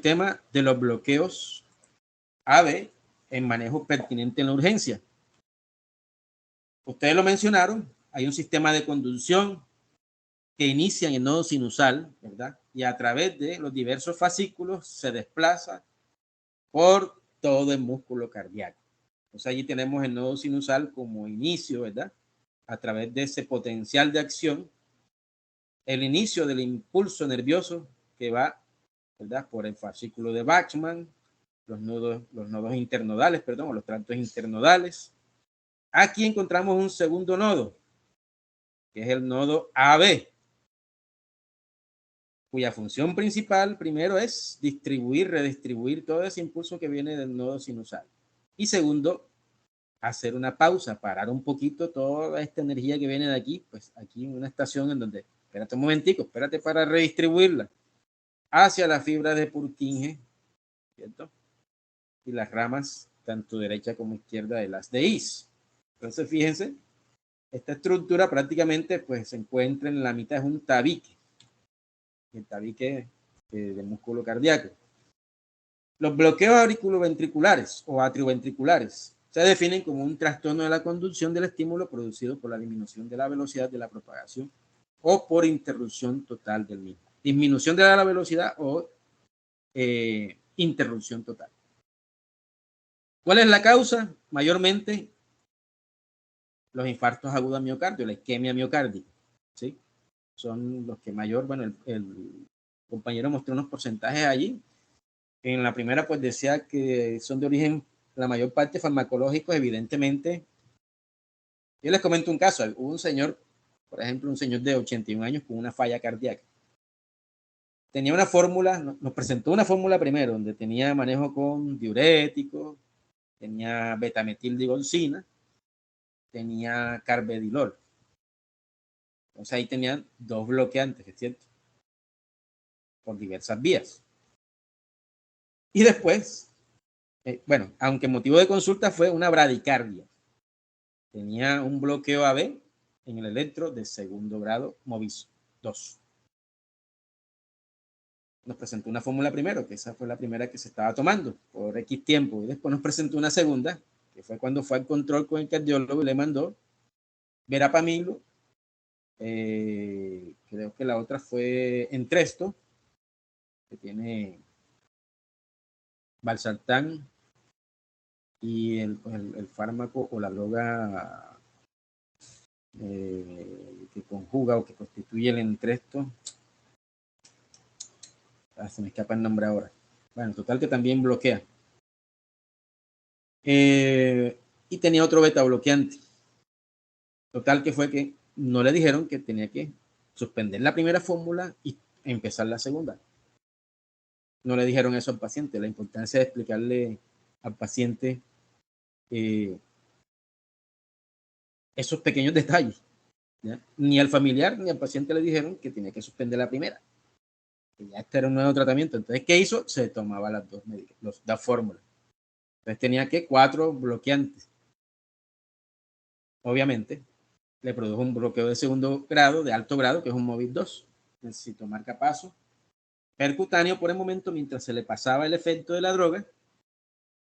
tema de los bloqueos AB en manejo pertinente en la urgencia. Ustedes lo mencionaron, hay un sistema de conducción que inicia en el nodo sinusal, ¿verdad? Y a través de los diversos fascículos se desplaza por todo el músculo cardíaco. Entonces allí tenemos el nodo sinusal como inicio, ¿verdad? A través de ese potencial de acción, el inicio del impulso nervioso que va, ¿verdad? Por el fascículo de Bachmann, los nodos internodales, perdón, o los tractos internodales. Aquí encontramos un segundo nodo, que es el nodo AB, cuya función principal primero es distribuir, redistribuir todo ese impulso que viene del nodo sinusal. Y segundo, hacer una pausa, parar un poquito toda esta energía que viene de aquí, pues aquí en una estación en donde, espérate un momentico, espérate para redistribuirla hacia la fibra de Purkinje, ¿cierto? Y las ramas, tanto derecha como izquierda de las de IS. Entonces, fíjense, esta estructura prácticamente pues se encuentra en la mitad, es un tabique, el tabique del músculo cardíaco. Los bloqueos auriculoventriculares o atrioventriculares se definen como un trastorno de la conducción del estímulo producido por la disminución de la velocidad de la propagación o por interrupción total del mismo. Disminución de la velocidad o interrupción total. ¿Cuál es la causa? Mayormente los infartos agudos al miocardio, la isquemia miocárdica, ¿sí? Son los que mayor, bueno, el compañero mostró unos porcentajes allí. En la primera, pues decía que son de origen, la mayor parte farmacológicos, evidentemente. Yo les comento un caso. Hubo un señor, por ejemplo, un señor de 81 años con una falla cardíaca. Tenía una fórmula, nos presentó una fórmula primero, donde tenía manejo con diuréticos, tenía betametildigolcina, tenía carvedilol. Entonces ahí tenían dos bloqueantes, ¿es cierto? Por diversas vías. Y después, bueno, aunque motivo de consulta fue una bradicardia. Tenía un bloqueo AB en el electro de segundo grado Movis 2. Nos presentó una fórmula primero, que esa fue la primera que se estaba tomando por X tiempo. Y después nos presentó una segunda, que fue cuando fue al control con el cardiólogo y le mandó verapamilo. Creo que la otra fue Entresto, que tiene valsartán y el fármaco o la droga que conjuga o que constituye el Entresto. Se me escapa el nombre ahora. Bueno, total que también bloquea. Y tenía otro beta bloqueante. Total que fue que no le dijeron que tenía que suspender la primera fórmula y empezar la segunda. No le dijeron eso al paciente. La importancia de explicarle al paciente esos pequeños detalles, ¿ya? Ni al familiar ni al paciente le dijeron que tenía que suspender la primera. Que ya este era un nuevo tratamiento. Entonces, ¿qué hizo? Se tomaba las dos fórmulas. Entonces tenía que 4 bloqueantes. Obviamente, le produjo un bloqueo de segundo grado, de alto grado, que es un Movis 2. Necesitó marcapaso percutáneo por el momento mientras se le pasaba el efecto de la droga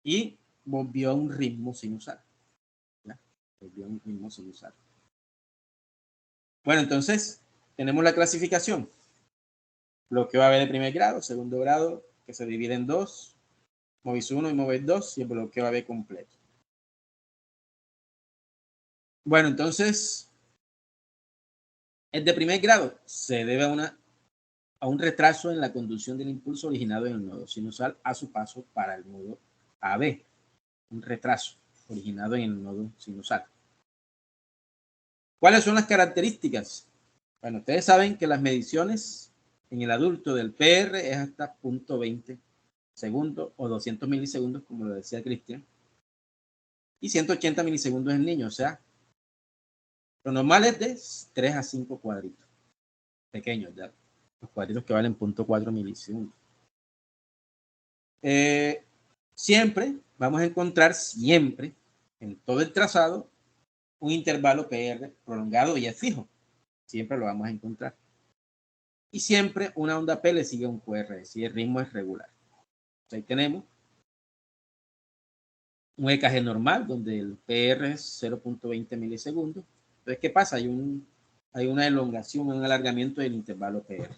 y volvió a un ritmo sinusal. ¿Ya? Volvió a un ritmo sinusal. Bueno, entonces tenemos la clasificación. Bloqueo AB de primer grado, segundo grado, que se divide en dos, Movis 1 y Movis 2, y el bloqueo AB completo. Bueno, entonces, el de primer grado se debe a un retraso en la conducción del impulso originado en el nodo sinusal a su paso para el nodo AB. Un retraso originado en el nodo sinusal. ¿Cuáles son las características? Bueno, ustedes saben que las mediciones en el adulto del PR es hasta 0.20 segundos o 200 milisegundos, como lo decía Cristian, y 180 milisegundos en el niño, o sea, lo normal es de 3 a 5 cuadritos, pequeños ya, los cuadritos que valen 0.4 milisegundos. Siempre vamos a encontrar, siempre, en todo el trazado, un intervalo PR prolongado y es fijo. Siempre lo vamos a encontrar. Y siempre una onda P le sigue un QR, si el ritmo es regular. Ahí tenemos un EKG normal donde el PR es 0.20 milisegundos. Entonces, ¿qué pasa? Hay una elongación, un alargamiento del intervalo PR.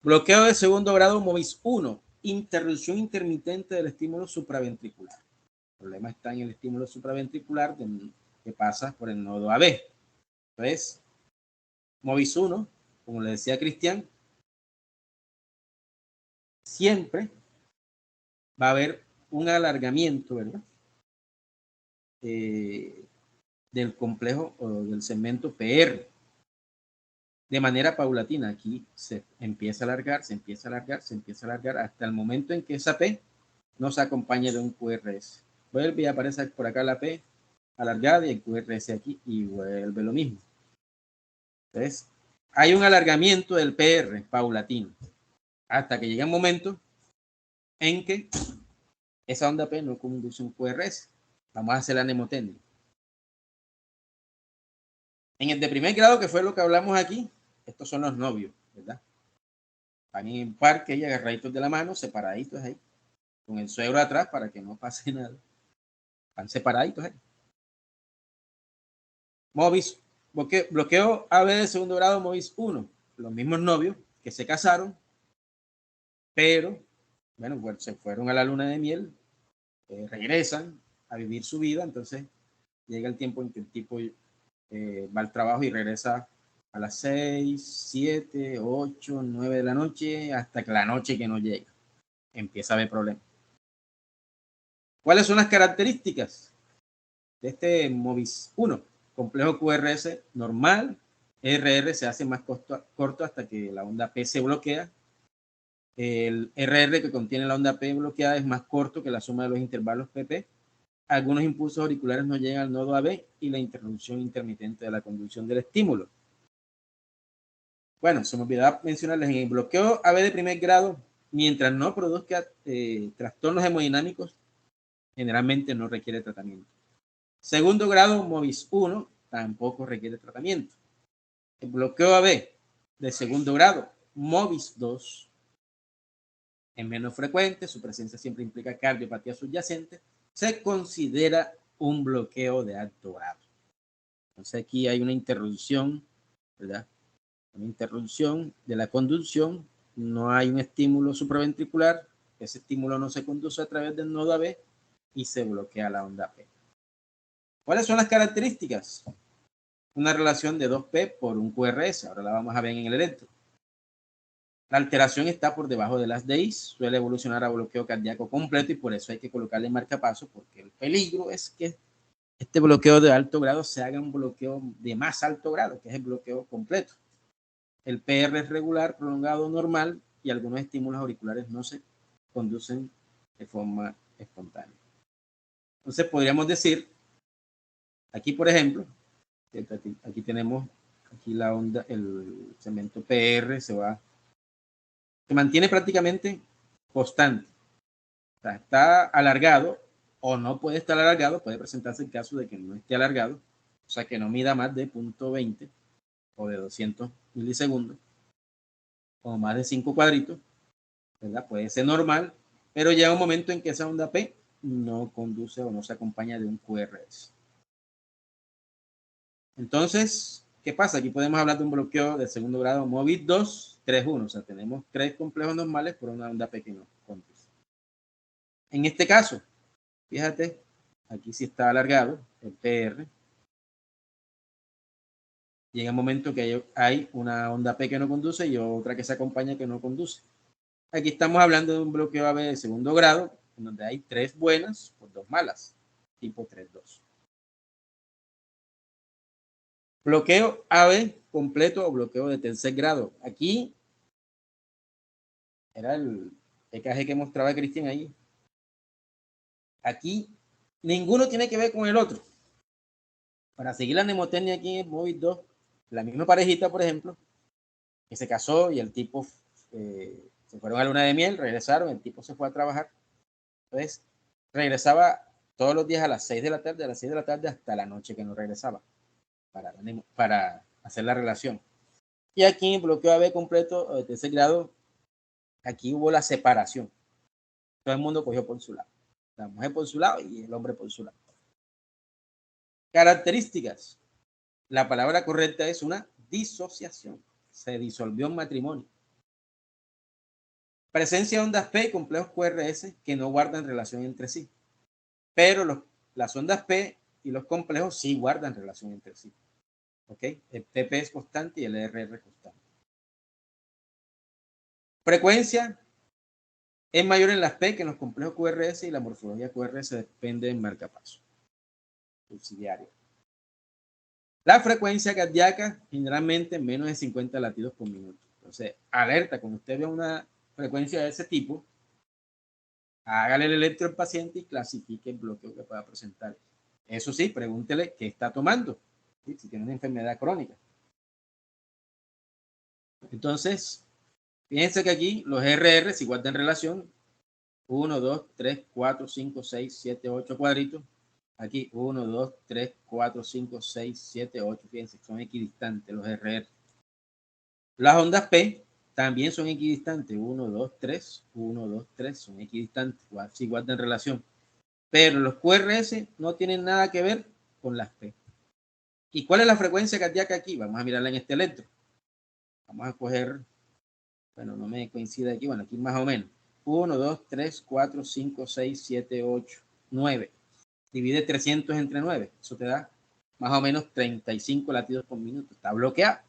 Bloqueo de segundo grado MOVIS 1, interrupción intermitente del estímulo supraventricular. El problema está en el estímulo supraventricular que pasa por el nodo AB. Entonces, MOVIS 1, como le decía Cristian, siempre va a haber un alargamiento, ¿verdad? Del complejo o del segmento PR de manera paulatina. Aquí se empieza a alargar, se empieza a alargar, se empieza a alargar hasta el momento en que esa P nos acompañe de un QRS. Vuelve y aparece por acá la P alargada y el QRS aquí y vuelve lo mismo. Entonces, hay un alargamiento del PR paulatino hasta que llega un momento en que esa onda P no conduce un QRS. Vamos a hacer la mnemotecnia. En el de primer grado, que fue lo que hablamos aquí, estos son los novios, ¿verdad? Van en el parque y agarraditos de la mano, separaditos ahí, con el suegro atrás para que no pase nada. Van separaditos ahí. MOVIS, bloqueo AB de segundo grado, MOVIS 1. Los mismos novios que se casaron, pero, bueno, pues se fueron a la luna de miel, regresan a vivir su vida, entonces llega el tiempo en que el tipo va al trabajo y regresa a las 6, 7, 8, 9 de la noche, hasta que la noche que no llega. Empieza a haber problemas. ¿Cuáles son las características de este MOVIS 1? Complejo QRS normal, RR se hace más corto hasta que la onda P se bloquea. El RR que contiene la onda P bloqueada es más corto que la suma de los intervalos PP. Algunos impulsos auriculares no llegan al nodo AB y la interrupción intermitente de la conducción del estímulo. Bueno, se me olvidaba mencionarles, en el bloqueo AB de primer grado, mientras no produzca trastornos hemodinámicos, generalmente no requiere tratamiento. Segundo grado, MOVIS 1, tampoco requiere tratamiento. El bloqueo AB de segundo grado, MOVIS 2, es menos frecuente, su presencia siempre implica cardiopatía subyacente, se considera un bloqueo de alto grado. Entonces aquí hay una interrupción, ¿verdad? Una interrupción de la conducción, no hay un estímulo supraventricular, ese estímulo no se conduce a través del nodo AB y se bloquea la onda P. ¿Cuáles son las características? Una relación de 2P por un QRS, ahora la vamos a ver en el electro. La alteración está por debajo de las DI, suele evolucionar a bloqueo cardíaco completo y por eso hay que colocarle marcapaso, porque el peligro es que este bloqueo de alto grado se haga un bloqueo de más alto grado, que es el bloqueo completo. El PR es regular, prolongado, normal y algunos estímulos auriculares no se conducen de forma espontánea. Entonces podríamos decir, aquí por ejemplo, aquí tenemos aquí la onda, el segmento PR se mantiene prácticamente constante. O sea, está alargado o no puede estar alargado, puede presentarse el caso de que no esté alargado, o sea que no mida más de 0.20 o de 200 milisegundos o más de 5 cuadritos, ¿verdad? Puede ser normal, pero llega un momento en que esa onda P no conduce o no se acompaña de un QRS. Entonces, ¿qué pasa? Aquí podemos hablar de un bloqueo de segundo grado MOVIS 2, 3-1, o sea, tenemos 3 complejos normales por una onda P que no conduce. En este caso, fíjate, aquí sí está alargado el PR. Llega un momento que hay una onda P que no conduce y otra que se acompaña que no conduce. Aquí estamos hablando de un bloqueo AB de segundo grado, en donde hay 3 buenas por 2 malas, tipo 3-2. Bloqueo AB completo o bloqueo de tercer grado. Aquí era el EKG que mostraba Cristian ahí. Aquí ninguno tiene que ver con el otro. Para seguir la mnemotecnia aquí en MOVIS 2, la misma parejita, por ejemplo, que se casó y el tipo se fueron a luna de miel, regresaron, el tipo se fue a trabajar. Entonces, regresaba todos los días a las 6 de la tarde, a las 6 de la tarde hasta la noche que no regresaba para hacer la relación. Y aquí en bloqueo AB completo de tercer grado, aquí hubo la separación. Todo el mundo cogió por su lado. La mujer por su lado y el hombre por su lado. Características. La palabra correcta es una disociación. Se disolvió un matrimonio. Presencia de ondas P y complejos QRS que no guardan relación entre sí. Pero las ondas P y los complejos sí guardan relación entre sí. ¿Ok? El PP es constante y el RR constante. Frecuencia es mayor en las P que en los complejos QRS y la morfología QRS depende del marcapaso subsidiario. La frecuencia cardíaca generalmente menos de 50 latidos por minuto. Entonces, alerta, cuando usted vea una frecuencia de ese tipo, hágale el electro al paciente y clasifique el bloqueo que pueda presentar. Eso sí, pregúntele qué está tomando, ¿sí? Si tiene una enfermedad crónica. Entonces, fíjense que aquí los RR si guardan relación 1, 2, 3, 4, 5, 6, 7, 8 cuadritos. Aquí 1, 2, 3, 4, 5, 6, 7, 8. Fíjense, son equidistantes los RR. Las ondas P también son equidistantes. 1, 2, 3, 1, 2, 3. Son equidistantes. Si guardan relación. Pero los QRS no tienen nada que ver con las P. ¿Y cuál es la frecuencia cardíaca aquí? Vamos a mirarla en este electro. Vamos a coger, bueno, no me coincide aquí, bueno, aquí más o menos. 1, 2, 3, 4, 5, 6, 7, 8, 9. Divide 300 entre 9. Eso te da más o menos 35 latidos por minuto. Está bloqueado.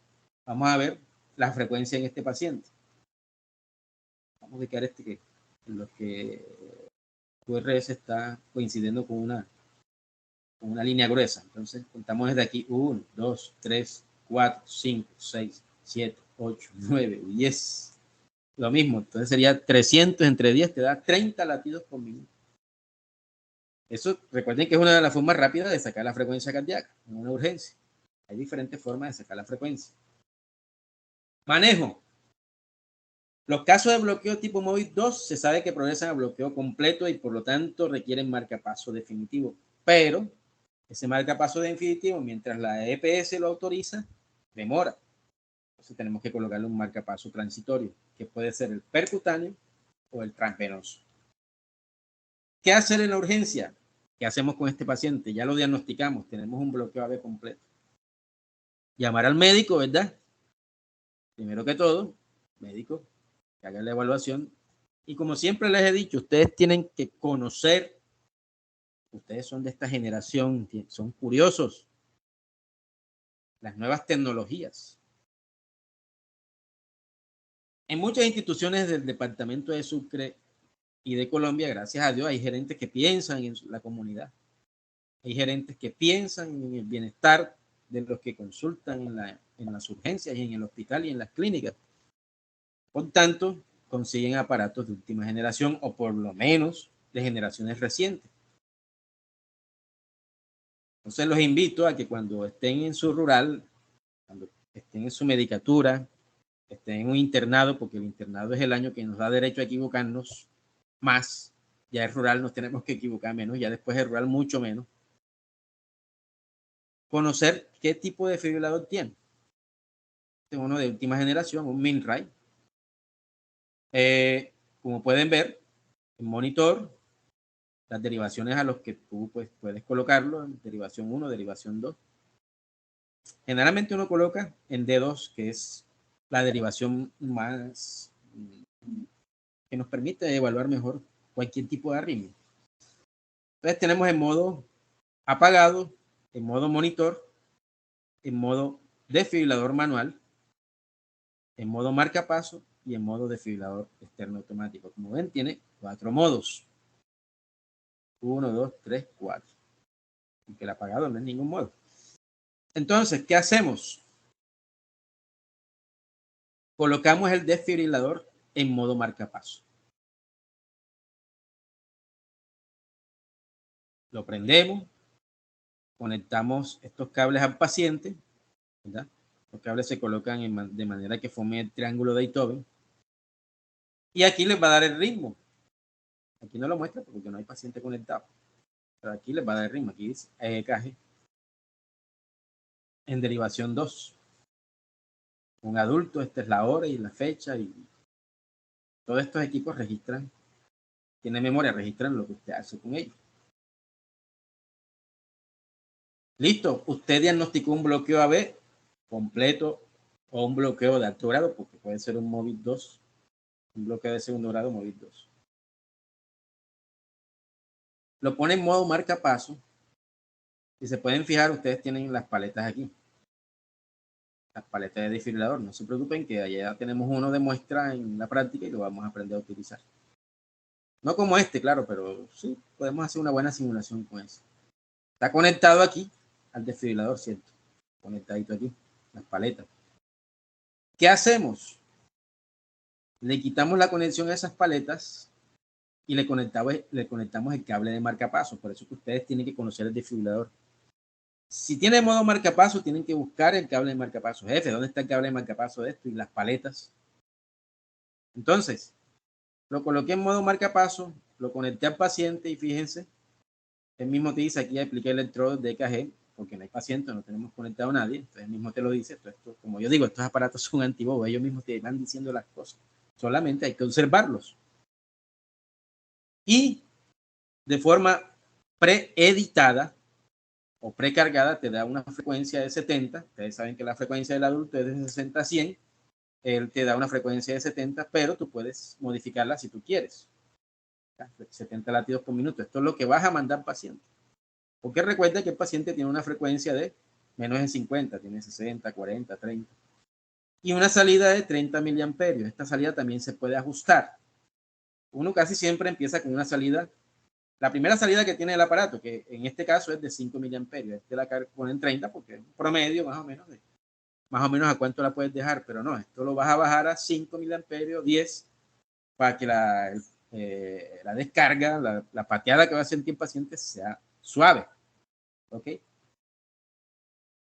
Vamos a ver la frecuencia en este paciente. Vamos a ubicar este que en los que QRS está coincidiendo con una línea gruesa. Entonces contamos desde aquí 1, 2, 3, 4, 5, 6, 7, 8, 9, 10. Lo mismo, entonces sería 300 entre 10, te da 30 latidos por minuto. Eso, recuerden que es una de las formas rápidas de sacar la frecuencia cardíaca, en una urgencia. Hay diferentes formas de sacar la frecuencia. Manejo. Los casos de bloqueo tipo MOVID 2 se sabe que progresan a bloqueo completo y por lo tanto requieren marcapaso definitivo. Pero ese marcapaso definitivo, mientras la EPS lo autoriza, demora. Entonces tenemos que colocarle un marcapaso transitorio, que puede ser el percutáneo o el transvenoso. ¿Qué hacer en la urgencia? ¿Qué hacemos con este paciente? Ya lo diagnosticamos, tenemos un bloqueo AB completo. Llamar al médico, ¿verdad? Primero que todo, médico, que haga la evaluación. Y como siempre les he dicho, ustedes tienen que conocer, ustedes son de esta generación, son curiosos, las nuevas tecnologías. En muchas instituciones del departamento de Sucre y de Colombia, gracias a Dios, hay gerentes que piensan en la comunidad. Hay gerentes que piensan en el bienestar de los que consultan en las urgencias y en el hospital y en las clínicas. Por tanto, consiguen aparatos de última generación o por lo menos de generaciones recientes. Entonces los invito a que cuando estén en su rural, cuando estén en su medicatura, estén en un internado, porque el internado es el año que nos da derecho a equivocarnos más. Ya el rural nos tenemos que equivocar menos, ya después el rural mucho menos. Conocer qué tipo de desfibrilador tiene. Uno de última generación, un Minray. Como pueden ver, el monitor, las derivaciones a los que tú pues, puedes colocarlo, en derivación 1, derivación 2. Generalmente uno coloca en D2, que es la derivación más que nos permite evaluar mejor cualquier tipo de arritmia. Entonces tenemos en modo apagado, en modo monitor, en modo desfibrilador manual, en modo marcapaso y en modo desfibrilador externo automático. Como ven, tiene 4 modos. 1, 2, 3, 4. Y que el apagado no es ningún modo. Entonces, ¿qué hacemos? Colocamos el desfibrilador en modo marcapaso. Lo prendemos, conectamos estos cables al paciente, ¿verdad? Los cables se colocan de manera que forme el triángulo de Einthoven. Y aquí les va a dar el ritmo. Aquí no lo muestra porque no hay paciente conectado. Pero aquí les va a dar el ritmo. Aquí dice EKG en derivación 2. Un adulto, esta es la hora y la fecha, y todos estos equipos registran, tienen memoria, registran lo que usted hace con ellos. Listo, usted diagnosticó un bloqueo AB completo o un bloqueo de alto grado, porque puede ser un MOVID 2, un bloqueo de segundo grado MOVID 2. Lo pone en modo marcapaso y se pueden fijar, ustedes tienen las paletas aquí. Las paletas de desfibrilador, no se preocupen que allá tenemos uno de muestra en la práctica y lo vamos a aprender a utilizar. No como este, claro, pero sí, podemos hacer una buena simulación con eso. Está conectado aquí al desfibrilador, ¿cierto? Conectadito aquí, las paletas. ¿Qué hacemos? Le quitamos la conexión a esas paletas y le conectamos el cable de marcapaso. Por eso que ustedes tienen que conocer el desfibrilador. Si tiene modo marcapaso, tienen que buscar el cable de marcapaso. Jefe, ¿dónde está el cable de marcapaso de esto? Y las paletas. Entonces, lo coloqué en modo marcapaso, lo conecté al paciente y fíjense, él mismo te dice, aquí apliqué el electrodo de EKG, porque no hay paciente, no tenemos conectado a nadie, entonces él mismo te lo dice. Esto, como yo digo, estos aparatos son antibobos, ellos mismos te van diciendo las cosas, solamente hay que observarlos. Y de forma preeditada o precargada te da una frecuencia de 70, ustedes saben que la frecuencia del adulto es de 60 a 100, él te da una frecuencia de 70, pero tú puedes modificarla si tú quieres. 70 latidos por minuto. Esto es lo que vas a mandar paciente. Porque recuerda que el paciente tiene una frecuencia de menos de 50, tiene 60, 40, 30. Y una salida de 30 miliamperios. Esta salida también se puede ajustar. Uno casi siempre empieza con una salida, la primera salida que tiene el aparato, que en este caso es de 5 miliamperios. Este la ponen 30 porque es un promedio más o menos a cuánto la puedes dejar, pero no, esto lo vas a bajar a 5 miliamperios, 10, para que la descarga, la pateada que va a sentir el paciente sea suave. ¿Ok?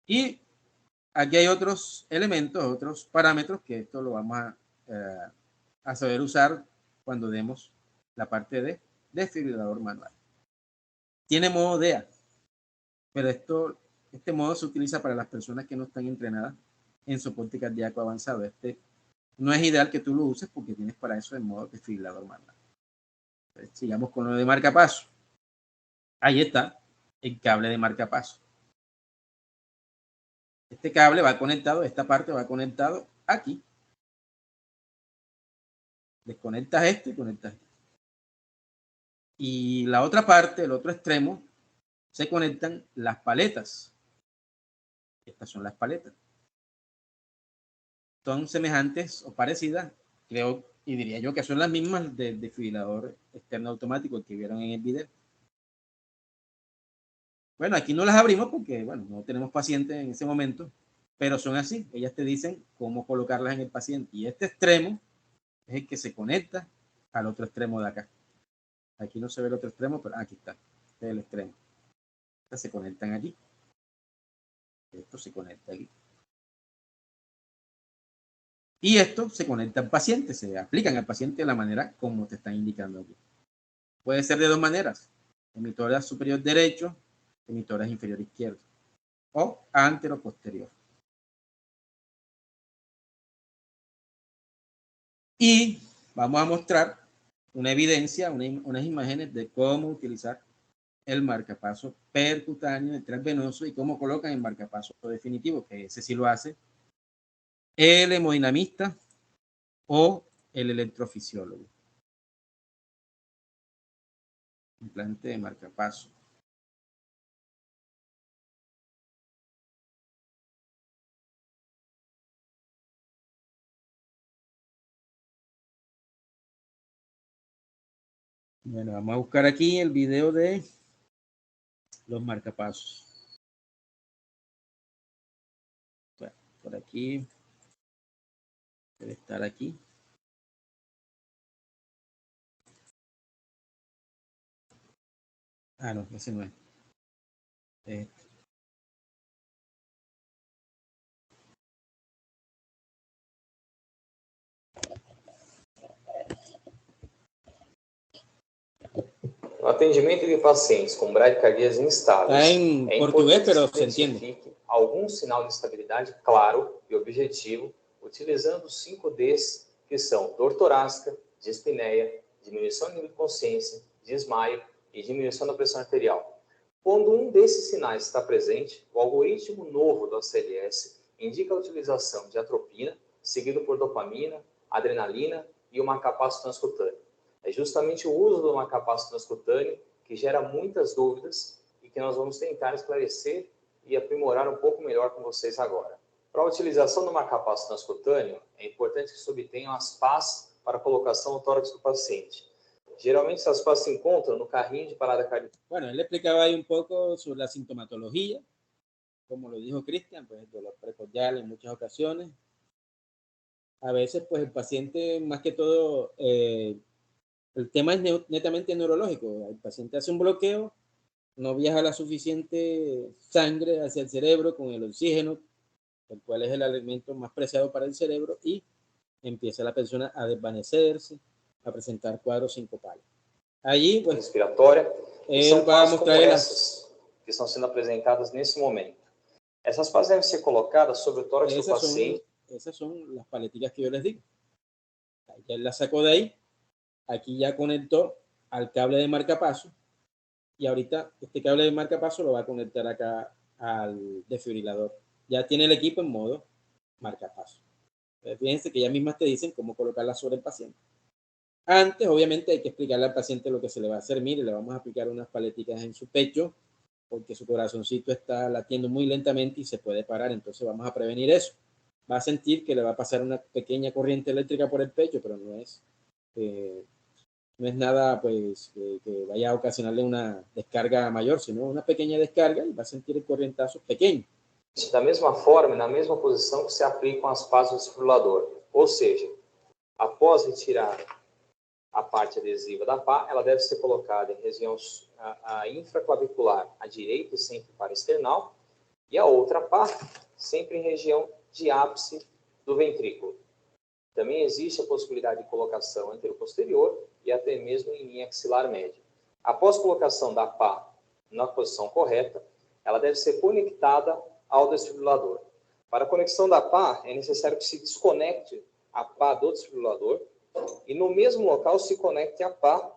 Y aquí hay otros elementos, otros parámetros que esto lo vamos a saber usar cuando demos la parte de desfibrilador manual. Tiene modo DEA, pero este modo se utiliza para las personas que no están entrenadas en soporte cardíaco avanzado. Este no es ideal que tú lo uses porque tienes para eso el modo desfibrilador manual. Entonces, sigamos con lo de marcapaso. Ahí está el cable de marcapaso. Este cable va conectado, esta parte va conectado aquí. Desconectas esto y conectas esto. Y la otra parte, el otro extremo, se conectan las paletas. Estas son las paletas. Son semejantes o parecidas, creo, y diría yo que son las mismas del desfibrilador externo automático que vieron en el video. Bueno, aquí no las abrimos porque, bueno, no tenemos paciente en ese momento, pero son así. Ellas te dicen cómo colocarlas en el paciente. Y este extremo es el que se conecta al otro extremo de acá. Aquí no se ve el otro extremo, pero aquí está. Este es el extremo. Estas se conectan aquí. Esto se conecta aquí. Y esto se conecta al paciente, se aplican al paciente de la manera como te están indicando aquí. Puede ser de dos maneras. Emitora superior derecho, emitora inferior izquierdo. O antero posterior. Y vamos a mostrar una evidencia, unas imágenes de cómo utilizar el marcapaso percutáneo intravenoso y cómo colocan el marcapaso definitivo, que ese sí lo hace el hemodinamista o el electrofisiólogo. Implante de marcapaso. Bueno, vamos a buscar aquí el video de los marcapasos. Bueno, por aquí. Debe estar aquí. Ah, no, ese no es. No atendimento de pacientes com bradicardias instáveis, está en portugués, pero se entiende. Algum sinal de estabilidade claro e objetivo utilizando os 5 Ds, que são dor torácica, dispneia, diminuição do nível de consciência, desmaio e diminuição da pressão arterial. Quando um desses sinais está presente, o algoritmo novo do ACLS indica a utilização de atropina, seguido por dopamina, adrenalina e o marcapasso transcutâneo. É justamente o uso do marcapasso transcutâneo que gera muitas dúvidas e que nós vamos tentar esclarecer e aprimorar um pouco melhor com vocês agora. Para a utilização do marcapasso transcutâneo, é importante que se obtenham as pás para a colocação no tórax do paciente. Geralmente essas pás se encontram no carrinho de parada cardíaca. Bueno, él explicaba ahí un poco sobre la sintomatología, como lo dijo Cristian, pues dolor precordial en muchas ocasiones. A veces, pues el paciente, más que todo, el tema es netamente neurológico. El paciente hace un bloqueo, no viaja la suficiente sangre hacia el cerebro con el oxígeno, el cual es el alimento más preciado para el cerebro, y empieza la persona a desvanecerse, a presentar cuadros sincopales. Allí, pues, respiratória, e são va a pás como mostrar essas que estão sendo apresentadas nesse momento. Essas pás devem ser colocadas sobre o tórax do paciente. Esas son las paleticas que yo les digo. Ya él la sacó de ahí, aquí ya conectó al cable de marcapaso, y ahorita este cable de marcapaso lo va a conectar acá al desfibrilador. Ya tiene el equipo en modo marcapaso. Fíjense que ya mismas te dicen cómo colocarla sobre el paciente. Antes, obviamente, hay que explicarle al paciente lo que se le va a hacer. Mire, le vamos a aplicar unas paleticas en su pecho, porque su corazoncito está latiendo muy lentamente y se puede parar, entonces vamos a prevenir eso. Va a sentir que le va a pasar una pequeña corriente eléctrica por el pecho, pero no es nada pues que vaya a ocasionarle una descarga mayor, sino una pequeña descarga y va a sentir el corrientazo pequeño. Da mesma forma, na mesma posição que se aplicam as pás do desfibrilador. Ou seja, após retirar a parte adesiva da pá, ela deve ser colocada em região infraclavicular à direita e sempre para external, e a outra pá sempre em região de ápice do ventrículo. Também existe a possibilidade de colocação anteroposterior e até mesmo em linha axilar média. Após colocação da pá na posição correta, ela deve ser conectada ao desfibrilador. Para a conexão da pá, é necessário que se desconecte a pá do desfibrilador e no mesmo local se conecte a pá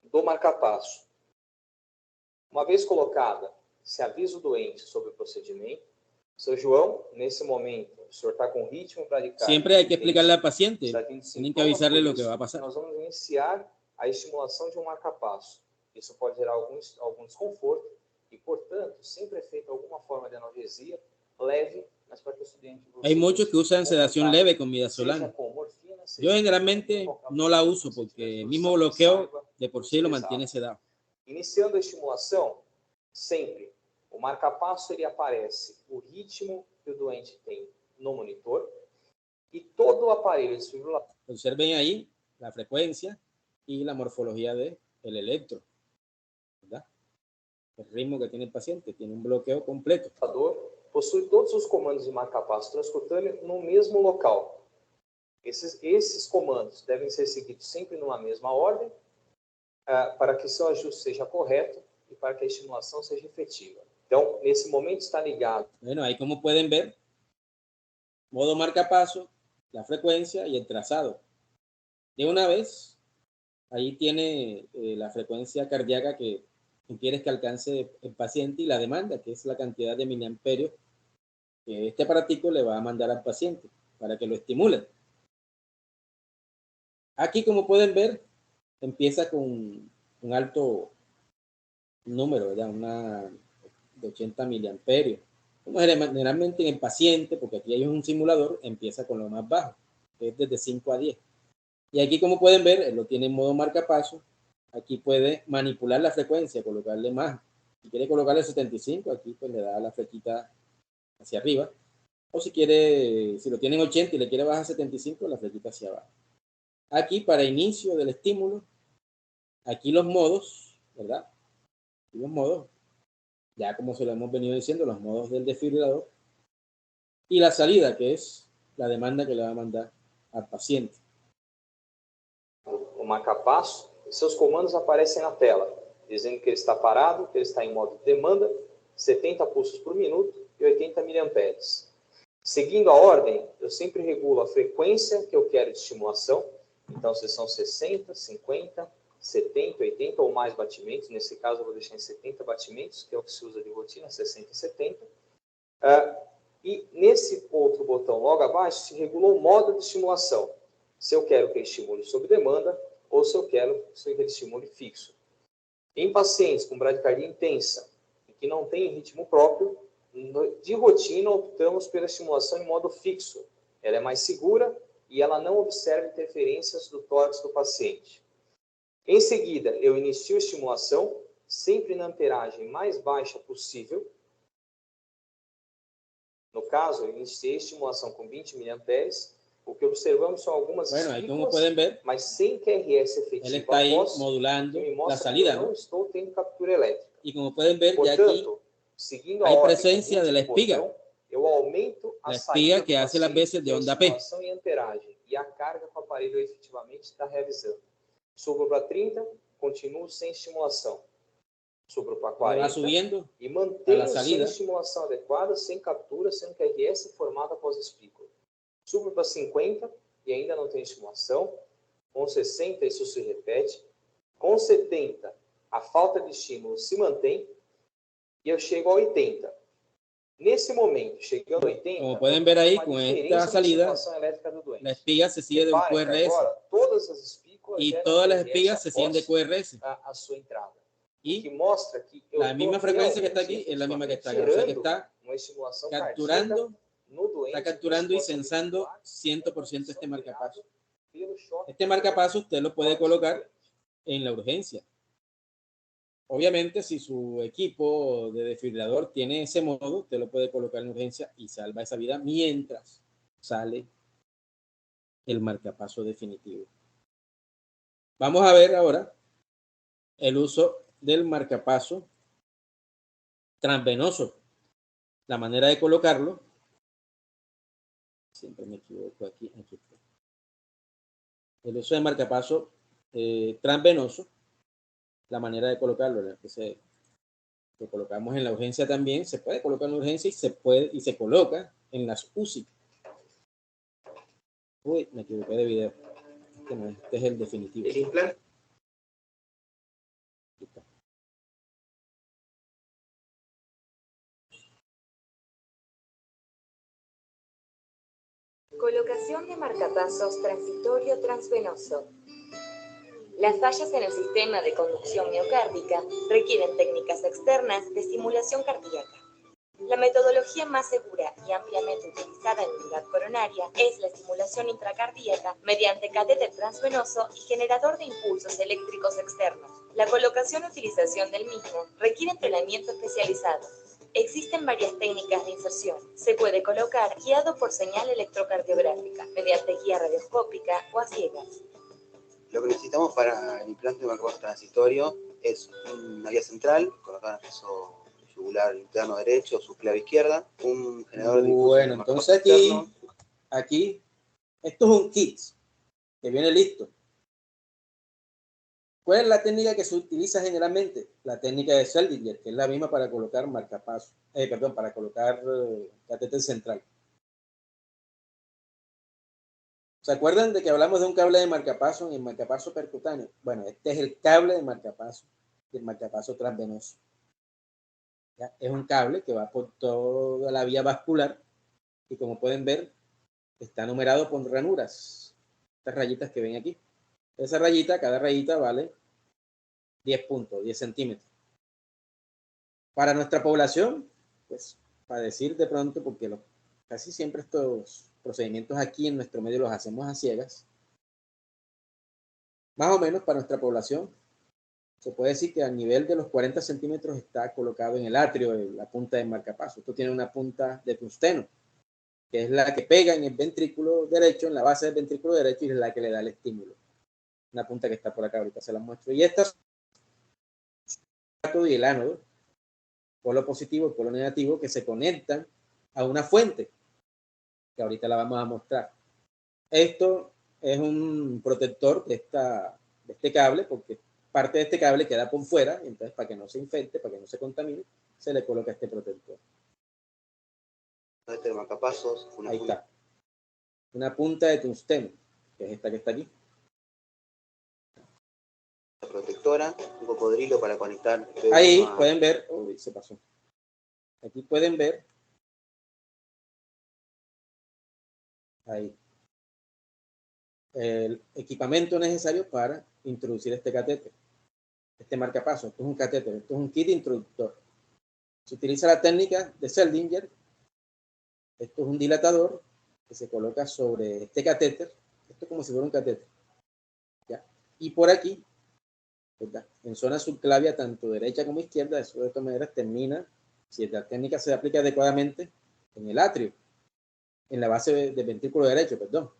do marcapasso. Uma vez colocada, se avisa o doente sobre o procedimento. Seu João, nesse momento, o senhor está com ritmo bradicardio. Siempre hay que explicarle al paciente, tienen que avisarle lo que va a pasar. Nós vamos iniciar a estimulação de um marcapasso. Isso pode gerar algum desconforto e, portanto, sempre é feita alguma forma de analgesia leve, mas para que o estudiante... Hay muchos que usan sedación leve con midazolam. Yo generalmente no la uso porque el mismo bloqueo de por sí lo mantiene sedado. Iniciando a estimulação, sempre o marcapasso ele aparece o ritmo que o doente tem no monitor y todo aparelho desfibrilador. Observen ahí la frecuencia y la morfología del electro, ¿verdad? El ritmo que tiene el paciente, tiene un bloqueo completo. Possui todos os comandos de marcapasso transcutâneo no mesmo local. Esses comandos devem ser seguidos sempre numa mesma ordem para que seu ajuste seja correto e para que a estimulação seja efetiva. Então, nesse momento está ligado. Bueno, ahí como pueden ver, modo marcapaso, la frecuencia y el trazado. De una vez, ahí tiene la frecuencia cardíaca que tú quieres que alcance el paciente y la demanda, que es la cantidad de miliamperios que este aparatico le va a mandar al paciente para que lo estimule. Aquí, como pueden ver, empieza con un alto número, ¿verdad? De 80 miliamperios. Como generalmente en el paciente, porque aquí hay un simulador, empieza con lo más bajo, que es desde 5 a 10. Y aquí, como pueden ver, él lo tiene en modo marcapaso. Aquí puede manipular la frecuencia, colocarle más. Si quiere colocarle 75, aquí pues le da la flechita hacia arriba. O si quiere, si lo tiene en 80 y le quiere bajar 75, la flechita hacia abajo. Aquí, para inicio del estímulo, aquí los modos, ¿verdad? Y los modos, ya como se lo hemos venido diciendo, los modos del desfibrilador. Y la salida, que es la demanda que le va a mandar al paciente. O marcapasso, seus comandos aparecem na tela, dizendo que ele está parado, que ele está em modo de demanda, 70 pulsos por minuto e 80 miliamperes. Seguindo a ordem, eu sempre regulo a frequência que eu quero de estimulação. Então, se são 60, 50, 70, 80 ou mais batimentos, nesse caso eu vou deixar em 70 batimentos, que é o que se usa de rotina, 60 e 70. E nesse outro botão logo abaixo, se regula o modo de estimulação. Se eu quero que ele estimule sob demanda ou se eu quero que ele estimule fixo. Em pacientes com bradicardia intensa, que não tem ritmo próprio, de rotina optamos pela estimulação em modo fixo. Ela é mais segura e ela não observa interferências do tórax do paciente. Em seguida, eu inicio a estimulação, sempre na amperagem mais baixa possível. No caso, eu iniciei a estimulação com 20 mA. O que observamos são algumas espículas, mas sem QRS efetivo. Ele está aí modulando la salida, não estou tendo captura elétrica. Y como pueden ver, Portanto, ya aquí seguindo a hay ordem presencia de la espiga. Eu aumento a La saída espiga que hace las veces de onda P. e amperagem e a carga que o aparelho efetivamente está realizando. Subo para 30, continuo sem estimulação. Subo para 40 e mantenho sem estimulação adequada, sem captura, sem QRS formada após a espícula. Subo para 50 e ainda não tem estimulação. Com 60 isso se repete. Com 70 a falta de estímulo se mantém e eu chego a 80. Nesse momento, chegando a 80, como pueden ver ahí, con esta salida, la espiga se sigue de un QRS. Agora, todas as espículas y todas las espigas se siguen de QRS. A sua entrada. Y que mostra que la misma frecuencia que está aquí es la misma que está acá. O sea que está capturando y sensando 100% este marcapaso. Este marcapaso usted lo puede colocar en la urgencia. Obviamente, si su equipo de desfibrilador tiene ese modo, usted lo puede colocar en urgencia y salva esa vida mientras sale el marcapaso definitivo. Vamos a ver ahora el uso del marcapaso transvenoso. La manera de colocarlo, siempre me equivoco aquí está. El uso del marcapaso transvenoso, la manera de colocarlo, lo colocamos en la urgencia también, se puede colocar en la urgencia y se coloca en las UCI. Uy, me equivoqué de video. Este es el definitivo. ¿El implante? Colocación de marcapasos transitorio transvenoso. Las fallas en el sistema de conducción miocárdica requieren técnicas externas de estimulación cardíaca. La metodología más segura y ampliamente utilizada en unidad coronaria es la estimulación intracardíaca mediante catéter transvenoso y generador de impulsos eléctricos externos. La colocación y utilización del mismo requiere entrenamiento especializado. Existen varias técnicas de inserción. Se puede colocar guiado por señal electrocardiográfica, mediante guía radioscópica o a ciegas. Lo que necesitamos para el implante de marcapaso transitorio es una guía central, colocada en el piso yugular interno derecho, su clave izquierda, un generador de impulso. Bueno, entonces aquí, esto es un kit que viene listo. ¿Cuál es la técnica que se utiliza generalmente? La técnica de Seldinger, que es la misma para colocar marcapaso, para colocar catéter central. ¿Se acuerdan de que hablamos de un cable de marcapaso en el marcapaso percutáneo? Bueno, este es el cable de marcapaso, del marcapaso transvenoso. ¿Ya? Es un cable que va por toda la vía vascular y como pueden ver, está numerado por ranuras. Estas rayitas que ven aquí. Esa rayita, cada rayita vale 10 puntos, 10 centímetros. Para nuestra población, pues, para decir de pronto, porque casi siempre estos procedimientos aquí en nuestro medio los hacemos a ciegas, más o menos para nuestra población, se puede decir que a nivel de los 40 centímetros está colocado en el atrio la punta del marcapaso. Esto tiene una punta de tungsteno, que es la que pega en el ventrículo derecho, en la base del ventrículo derecho, y es la que le da el estímulo. Una punta que está por acá, ahorita se la muestro. Y esta es y el ánodo, polo positivo y polo negativo, que se conectan a una fuente, que ahorita la vamos a mostrar. Esto es un protector de este cable, porque parte de este cable queda por fuera, entonces para que no se infecte, para que no se contamine, se le coloca este protector. Este de marcapasos, una Ahí punta. está. Una punta de tungsteno, que es esta que está aquí. Protectora, un cocodrilo para conectar. Ahí pueden ver, uy, se pasó. Aquí pueden ver, ahí, el equipamiento necesario para introducir este catéter, este marcapaso. Esto es un catéter, esto es un kit introductor. Se utiliza la técnica de Seldinger. Esto es un dilatador que se coloca sobre este catéter. Esto es como si fuera un catéter. ¿Ya? Y por aquí, ¿verdad?, en zona subclavia, tanto derecha como izquierda, eso de todas maneras termina, si la técnica se aplica adecuadamente, en el atrio, en la base del ventrículo derecho, perdón.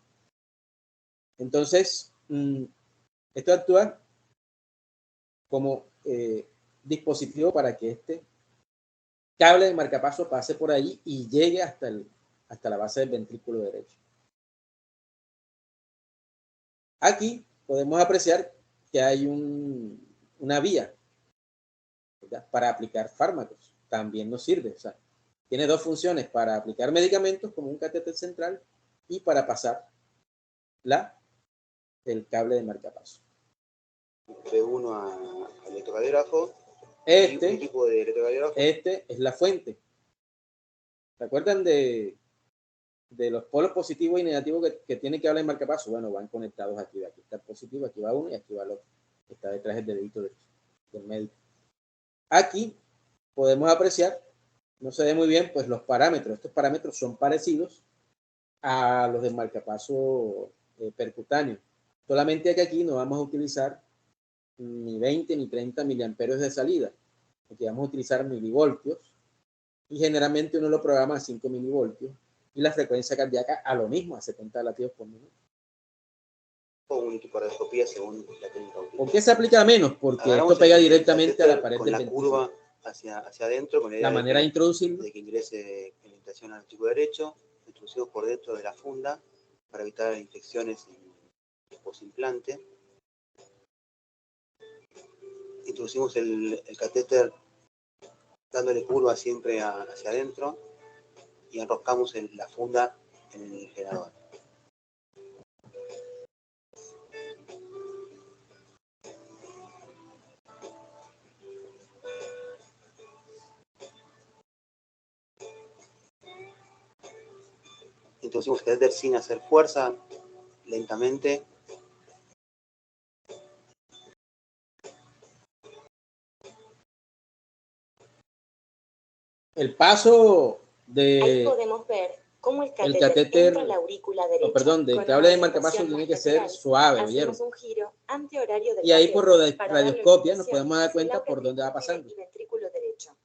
Entonces, esto actúa como dispositivo para que este cable de marcapaso pase por ahí y llegue hasta la base del ventrículo derecho. Aquí podemos apreciar que hay una vía, ¿verdad?, para aplicar fármacos. También nos sirve. O sea, tiene dos funciones: para aplicar medicamentos como un catéter central y para pasar el cable de marcapaso. De uno al electrocardiógrafo. Un Este equipo de electrocardiógrafo. es la fuente. ¿Se acuerdan de los polos positivos y negativos que tiene que hablar el marcapaso? Bueno, van conectados aquí. Aquí está el positivo, aquí va uno y aquí va el otro. Está detrás del dedito del médico. Aquí podemos apreciar, no se ve muy bien, pues los parámetros. Estos parámetros son parecidos a los del marcapaso percutáneo. Solamente que aquí no vamos a utilizar ni 20 ni 30 miliamperios de salida. Aquí vamos a utilizar milivoltios y generalmente uno lo programa a 5 milivoltios y la frecuencia cardíaca a lo mismo, a 70 latidos por minuto. O un equipo de radioscopía según la técnica. ¿Por qué se aplica menos? Porque Agarramos esto pega directamente a la pared con del la ventrículo. curva hacia adentro, con la manera de introducirlo, de que ingrese en la infección al ventrículo derecho, introducido por dentro de la funda para evitar infecciones posimplante. Introducimos el catéter dándole curva siempre hacia adentro y enroscamos la funda en el generador. Introducimos el catéter sin hacer fuerza, lentamente. el paso Ahí podemos ver cómo el el catéter catéter, entra a la aurícula derecha. perdón, del Con cable de una marcapaso orientación tiene que ser lateral. suave, ¿vieron? Hacemos un giro antihorario del Y ahí por catéter para darle radioscopia nos orientación podemos dar hacia el cuenta aura por dónde va tricúspide pasando. y ventrículo derecho.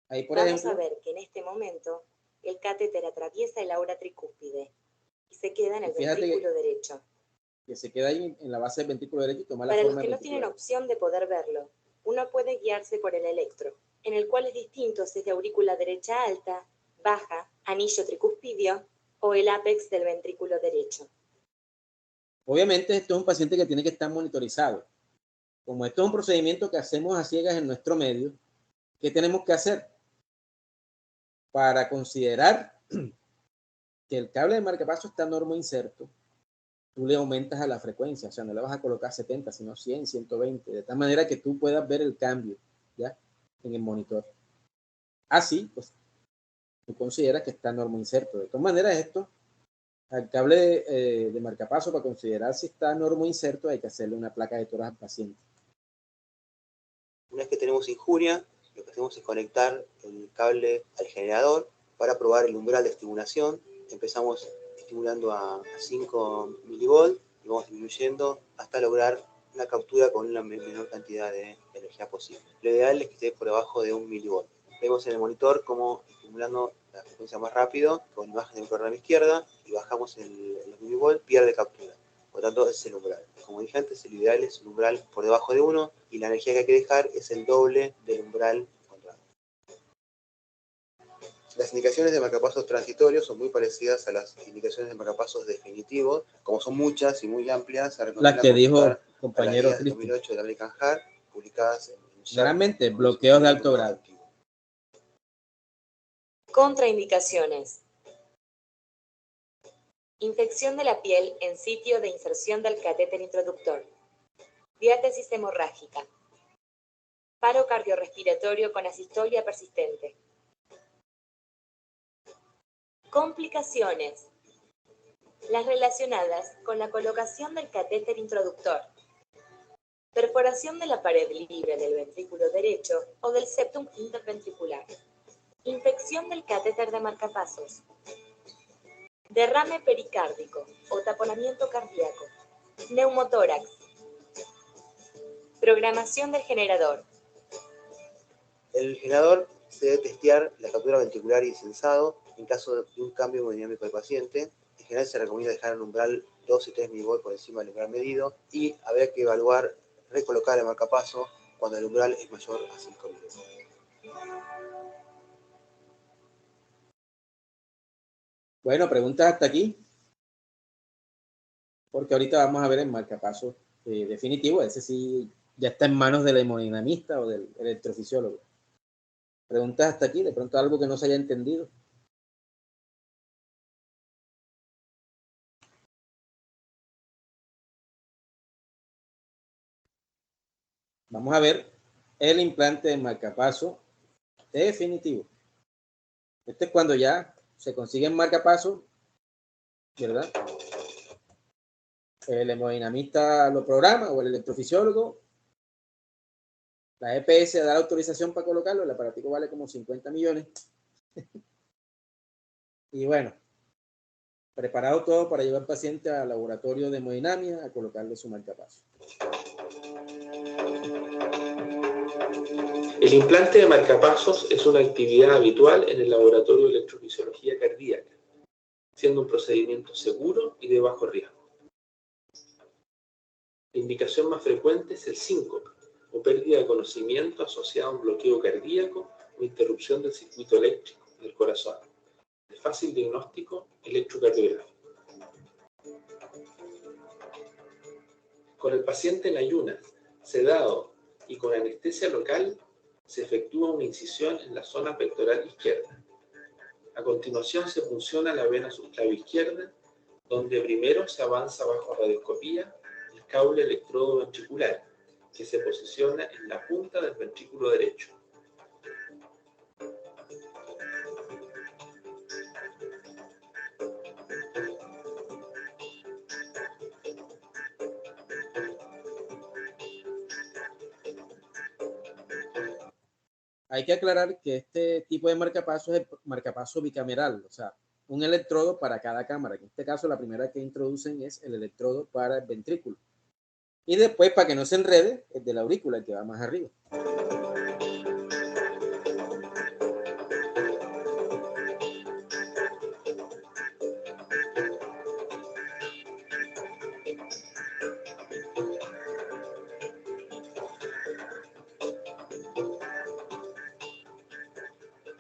Ahí, por Vamos ejemplo, a ver que en este momento el catéter atraviesa el aura tricúspide y se queda en el ventrículo derecho. Que se queda ahí en la base del ventrículo derecho y toma la Para los forma que del no tienen ventrículo. opción de poder verlo, uno puede guiarse por el electro, en el cual es distinto si es de aurícula derecha alta, baja, anillo tricuspidio o el ápex del ventrículo derecho. Obviamente esto es un paciente que tiene que estar monitorizado. Como esto es un procedimiento que hacemos a ciegas en nuestro medio, ¿qué tenemos que hacer? Para considerar que el cable de marcapaso está normoinserto, tú le aumentas a la frecuencia, o sea, no le vas a colocar 70, sino 100, 120, de tal manera que tú puedas ver el cambio, ¿ya?, en el monitor. Así, pues, tú consideras que está normoinserto. De todas maneras, esto, al cable de marcapaso, para considerar si está normoinserto, hay que hacerle una placa de tórax al paciente. Una vez que tenemos injuria, lo que hacemos es conectar el cable al generador para probar el umbral de estimulación. Empezamos estimulando a 5 milivolts y vamos disminuyendo hasta lograr una captura con la menor cantidad de energía posible. Lo ideal es que esté por debajo de 1 milivolt. Vemos en el monitor cómo estimulando la frecuencia más rápido, con imagen del programa izquierda, y bajamos los milivolts, pierde captura. Por lo tanto, es el umbral. Como dije antes, el ideal es un umbral por debajo de 1 y la energía que hay que dejar es el doble del umbral encontrado. Las indicaciones de marcapasos transitorios son muy parecidas a las indicaciones de marcapasos definitivos. Como son muchas y muy amplias, se recomienda Las que dijo compañero a las guías de Cristian. 2008 de American Heart, publicadas en Generalmente, bloqueos de alto grado. Contraindicaciones. Infección de la piel en sitio de inserción del catéter introductor. Diátesis hemorrágica. Paro cardiorrespiratorio con asistolia persistente. Complicaciones. Las relacionadas con la colocación del catéter introductor. Perforación de la pared libre del ventrículo derecho o del septum interventricular. Infección del catéter de marcapasos. Derrame pericárdico o taponamiento cardíaco. Neumotórax. Programación del generador. El generador se debe testear la captura ventricular y sensado en caso de un cambio hemodinámico del paciente. En general se recomienda dejar un umbral 2 y 3 mV por encima del umbral medido y habría que evaluar recolocar el marcapaso cuando el umbral es mayor a 5 mV. Bueno, preguntas hasta aquí. Porque ahorita vamos a ver el marcapaso definitivo. Ese sí ya está en manos del hemodinamista o del electrofisiólogo. Preguntas hasta aquí, de pronto algo que no se haya entendido. Vamos a ver el implante de marcapaso definitivo. Este es cuando ya se consigue el marcapaso, ¿verdad? El hemodinamista lo programa o el electrofisiólogo. La EPS da la autorización para colocarlo. El aparatico vale como 50 millones. Y bueno, preparado todo para llevar al paciente al laboratorio de hemodinamia a colocarle su marcapaso. El implante de marcapasos es una actividad habitual en el laboratorio de electrofisiología cardíaca, siendo un procedimiento seguro y de bajo riesgo. La indicación más frecuente es el síncope o pérdida de conocimiento asociada a un bloqueo cardíaco o interrupción del circuito eléctrico del corazón, de fácil diagnóstico electrocardiográfico. Con el paciente en ayunas, sedado y con anestesia local, se efectúa una incisión en la zona pectoral izquierda. A continuación se punciona la vena subclavia izquierda, donde primero se avanza bajo radioscopía el cable electrodo ventricular, que se posiciona en la punta del ventrículo derecho. Hay que aclarar que este tipo de marcapaso es el marcapaso bicameral, o sea, un electrodo para cada cámara. En este caso, la primera que introducen es el electrodo para el ventrículo. Y después, para que no se enrede, el de la aurícula, el que va más arriba.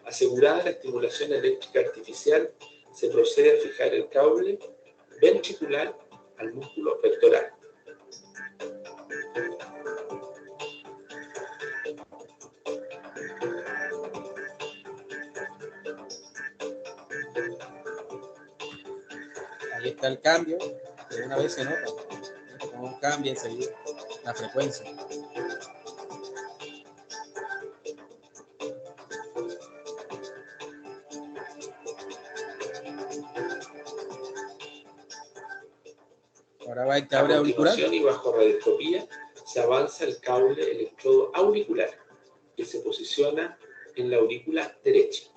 Asegurada la estimulación eléctrica artificial, se procede a fijar el cable ventricular al músculo pectoral. Ahí está el cambio, de una vez se nota cómo cambia enseguida la frecuencia. Ahora va el cable auricular. A continuación y bajo radioscopía se avanza el cable electrodo auricular, que se posiciona en la aurícula derecha.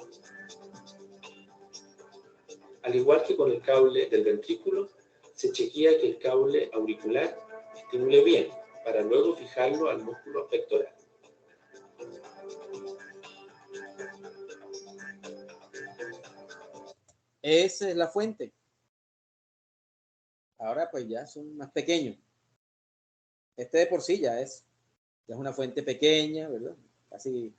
Al igual que con el cable del ventrículo, se chequea que el cable auricular estimule bien, para luego fijarlo al músculo pectoral. Esa es la fuente. Ahora pues ya son más pequeños. Este de por sí ya es una fuente pequeña, ¿verdad? Casi,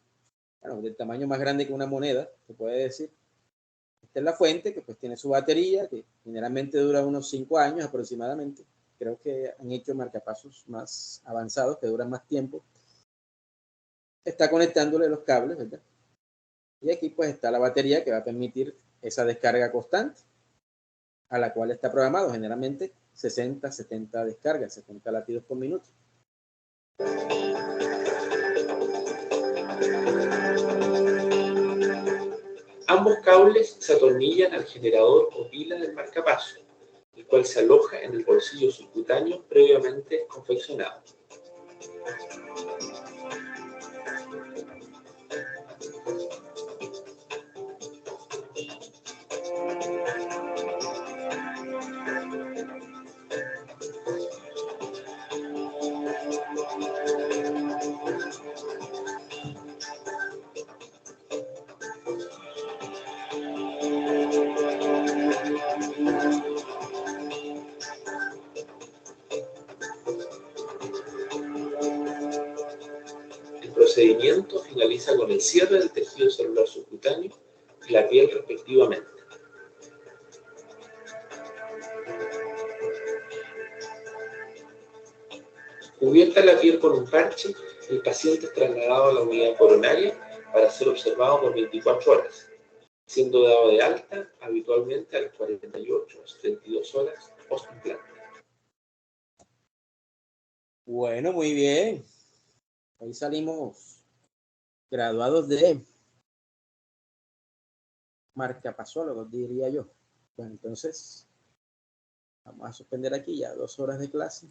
bueno, del tamaño más grande que una moneda, se puede decir. Esta es la fuente que pues tiene su batería, que generalmente dura unos 5 años aproximadamente. Creo que han hecho marcapasos más avanzados que duran más tiempo. Está conectándole los cables, ¿verdad? Y aquí pues está la batería que va a permitir esa descarga constante, a la cual está programado generalmente 60, 70 descargas, 70 latidos por minuto. Ambos cables se atornillan al generador o pila del marcapaso, el cual se aloja en el bolsillo subcutáneo previamente confeccionado. El procedimiento finaliza con el cierre del tejido celular subcutáneo y la piel respectivamente. Cubierta la piel con un parche, el paciente es trasladado a la unidad coronaria para ser observado por 24 horas, siendo dado de alta habitualmente a las 48 o 72 horas post-implante. Bueno, muy bien. Hoy salimos graduados de marcapasólogos, diría yo. Bueno, entonces vamos a suspender aquí ya 2 horas de clase.